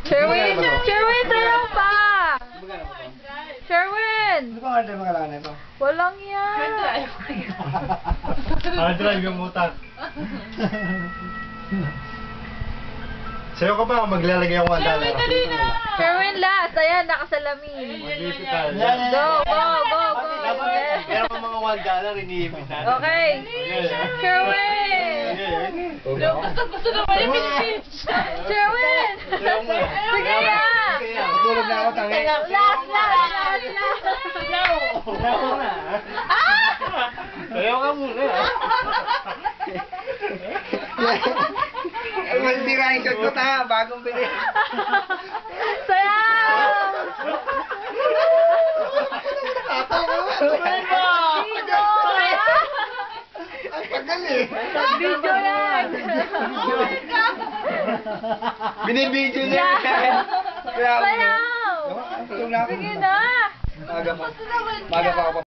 Sherwin! Sherwin, tayo pa! Sherwin! Ano ba order mga lang nito? Walang yan! Hard drive yung utak. Sa'yo ka ba maglalagay ako $1? Sherwin last! Ayan, nakasalamin. Mag-iipitan. Go, go, go, go! Meron ka mga $1, iniipitan. Okay! Sherwin! Gusto naman yung pinipitch. Sherwin! Sige na! Matulog na ako, tangi. Last! Ako na. Sa'yo ka muna. Ay, masira yung shot ko, tanga. Bagong bili. Sayaw! Video! Ang tagal eh. Video yan! Binibidyo niya. Sayaw! Tulog na ako. Sige na! Maga pa ako.